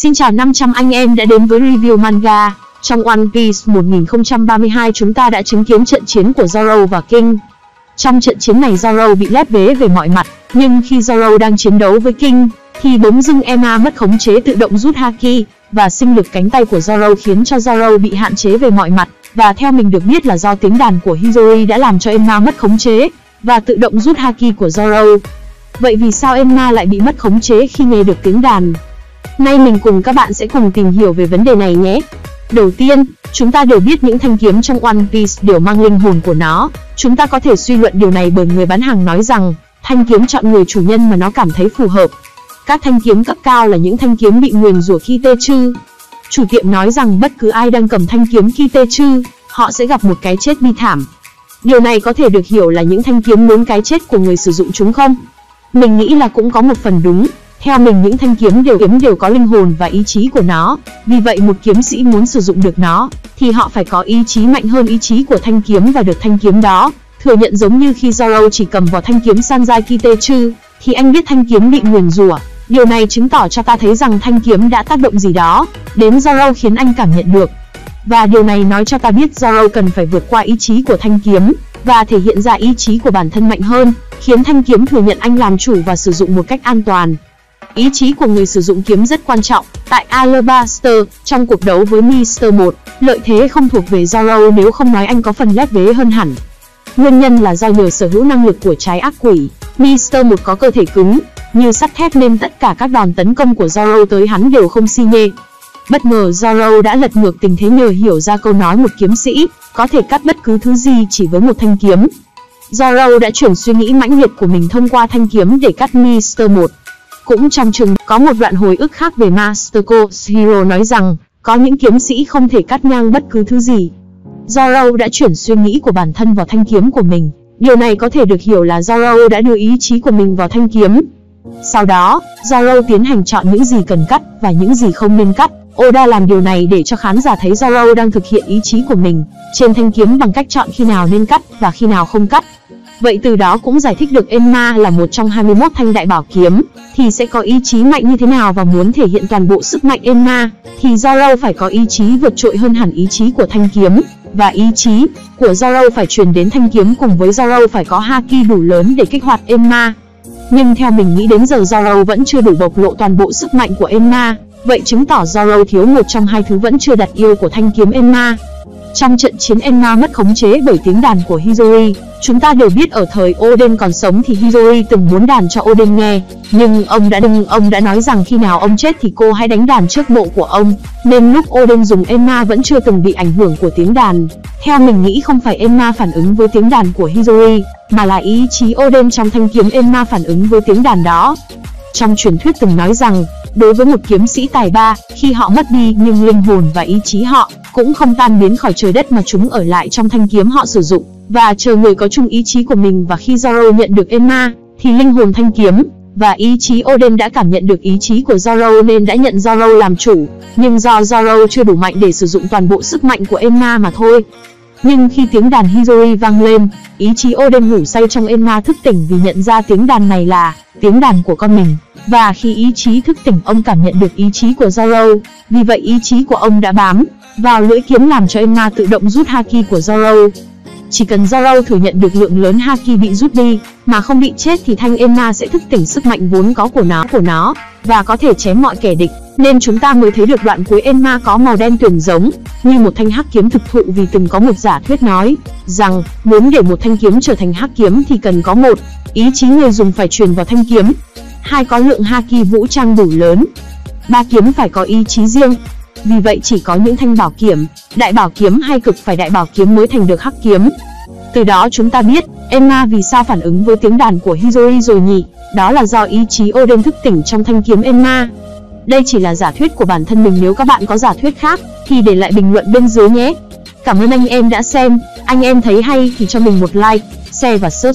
Xin chào 500 anh em đã đến với review manga. Trong One Piece 1032 chúng ta đã chứng kiến trận chiến của Zoro và King. Trong trận chiến này Zoro bị lép vế về mọi mặt, nhưng khi Zoro đang chiến đấu với King, thì bỗng dưng Emma mất khống chế tự động rút haki, và sinh lực cánh tay của Zoro khiến cho Zoro bị hạn chế về mọi mặt. Và theo mình được biết là do tiếng đàn của Hiyori đã làm cho Emma mất khống chế, và tự động rút haki của Zoro. Vậy vì sao Emma lại bị mất khống chế khi nghe được tiếng đàn? Nay mình cùng các bạn sẽ cùng tìm hiểu về vấn đề này nhé. Đầu tiên, chúng ta đều biết những thanh kiếm trong One Piece đều mang linh hồn của nó. Chúng ta có thể suy luận điều này bởi người bán hàng nói rằng thanh kiếm chọn người chủ nhân mà nó cảm thấy phù hợp. Các thanh kiếm cấp cao là những thanh kiếm bị nguyền rủa Kitechu. Chủ tiệm nói rằng bất cứ ai đang cầm thanh kiếm Kitechu, họ sẽ gặp một cái chết bi thảm. Điều này có thể được hiểu là những thanh kiếm muốn cái chết của người sử dụng chúng không? Mình nghĩ là cũng có một phần đúng. Theo mình những thanh kiếm đều có linh hồn và ý chí của nó. Vì vậy một kiếm sĩ muốn sử dụng được nó, thì họ phải có ý chí mạnh hơn ý chí của thanh kiếm và được thanh kiếm đó thừa nhận. Giống như khi Zoro chỉ cầm vào thanh kiếm Sanjay Kitechu, thì anh biết thanh kiếm bị nguyền rủa. Điều này chứng tỏ cho ta thấy rằng thanh kiếm đã tác động gì đó đến Zoro khiến anh cảm nhận được. Và điều này nói cho ta biết Zoro cần phải vượt qua ý chí của thanh kiếm, và thể hiện ra ý chí của bản thân mạnh hơn, khiến thanh kiếm thừa nhận anh làm chủ và sử dụng một cách an toàn. Ý chí của người sử dụng kiếm rất quan trọng. Tại Alabasta, trong cuộc đấu với Mr. 1, lợi thế không thuộc về Zoro, nếu không nói anh có phần lép vế hơn hẳn. Nguyên nhân là do nhờ sở hữu năng lực của trái ác quỷ, Mr. 1 có cơ thể cứng như sắt thép nên tất cả các đòn tấn công của Zoro tới hắn đều không xi nhê. Bất ngờ Zoro đã lật ngược tình thế nhờ hiểu ra câu nói một kiếm sĩ có thể cắt bất cứ thứ gì chỉ với một thanh kiếm. Zoro đã chuyển suy nghĩ mãnh liệt của mình thông qua thanh kiếm để cắt Mr. 1. Cũng trong chừng có một đoạn hồi ức khác về Master Koshiro nói rằng có những kiếm sĩ không thể cắt ngang bất cứ thứ gì. Zoro đã chuyển suy nghĩ của bản thân vào thanh kiếm của mình. Điều này có thể được hiểu là Zoro đã đưa ý chí của mình vào thanh kiếm. Sau đó, Zoro tiến hành chọn những gì cần cắt và những gì không nên cắt. Oda làm điều này để cho khán giả thấy Zoro đang thực hiện ý chí của mình trên thanh kiếm bằng cách chọn khi nào nên cắt và khi nào không cắt. Vậy từ đó cũng giải thích được Enma là một trong 21 thanh đại bảo kiếm thì sẽ có ý chí mạnh như thế nào, và muốn thể hiện toàn bộ sức mạnh Enma thì Zoro phải có ý chí vượt trội hơn hẳn ý chí của thanh kiếm, và ý chí của Zoro phải truyền đến thanh kiếm cùng với Zoro phải có haki đủ lớn để kích hoạt Enma. Nhưng theo mình nghĩ đến giờ Zoro vẫn chưa đủ bộc lộ toàn bộ sức mạnh của Enma, vậy chứng tỏ Zoro thiếu một trong hai thứ vẫn chưa đặt yêu của thanh kiếm Enma. Trong trận chiến Enma mất khống chế bởi tiếng đàn của Hiyori. Chúng ta đều biết ở thời Oden còn sống thì Hiyori từng muốn đàn cho Oden nghe, nhưng ông đã nói rằng khi nào ông chết thì cô hãy đánh đàn trước mộ của ông, nên lúc Oden dùng Enma vẫn chưa từng bị ảnh hưởng của tiếng đàn. Theo mình nghĩ không phải Enma phản ứng với tiếng đàn của Hiyori, mà là ý chí Oden trong thanh kiếm Enma phản ứng với tiếng đàn đó. Trong truyền thuyết từng nói rằng, đối với một kiếm sĩ tài ba, khi họ mất đi nhưng linh hồn và ý chí họ cũng không tan biến khỏi trời đất mà chúng ở lại trong thanh kiếm họ sử dụng, và chờ người có chung ý chí của mình. Và khi Zoro nhận được Enma, thì linh hồn thanh kiếm và ý chí Oden đã cảm nhận được ý chí của Zoro nên đã nhận Zoro làm chủ. Nhưng do Zoro chưa đủ mạnh để sử dụng toàn bộ sức mạnh của Enma mà thôi. Nhưng khi tiếng đàn Hiyori vang lên, ý chí Oden ngủ say trong Enma thức tỉnh vì nhận ra tiếng đàn này là tiếng đàn của con mình. Và khi ý chí thức tỉnh, ông cảm nhận được ý chí của Zoro, vì vậy ý chí của ông đã bám vào lưỡi kiếm làm cho Enma tự động rút haki của Zoro. Chỉ cần Zoro thừa nhận được lượng lớn haki bị rút đi mà không bị chết thì thanh Enma sẽ thức tỉnh sức mạnh vốn có của nó và có thể chém mọi kẻ địch. Nên chúng ta mới thấy được đoạn cuối Enma có màu đen tuyền giống như một thanh hắc kiếm thực thụ, vì từng có một giả thuyết nói rằng muốn để một thanh kiếm trở thành hắc kiếm thì cần có một, ý chí người dùng phải truyền vào thanh kiếm, 2 có lượng haki vũ trang đủ lớn, 3 kiếm phải có ý chí riêng. Vì vậy chỉ có những thanh bảo kiếm, đại bảo kiếm hay cực phải đại bảo kiếm mới thành được hắc kiếm. Từ đó chúng ta biết Enma vì sao phản ứng với tiếng đàn của Hiyori rồi nhỉ? Đó là do ý chí Oden thức tỉnh trong thanh kiếm Enma. Đây chỉ là giả thuyết của bản thân mình, nếu các bạn có giả thuyết khác thì để lại bình luận bên dưới nhé. Cảm ơn anh em đã xem, anh em thấy hay thì cho mình một like, share và subscribe.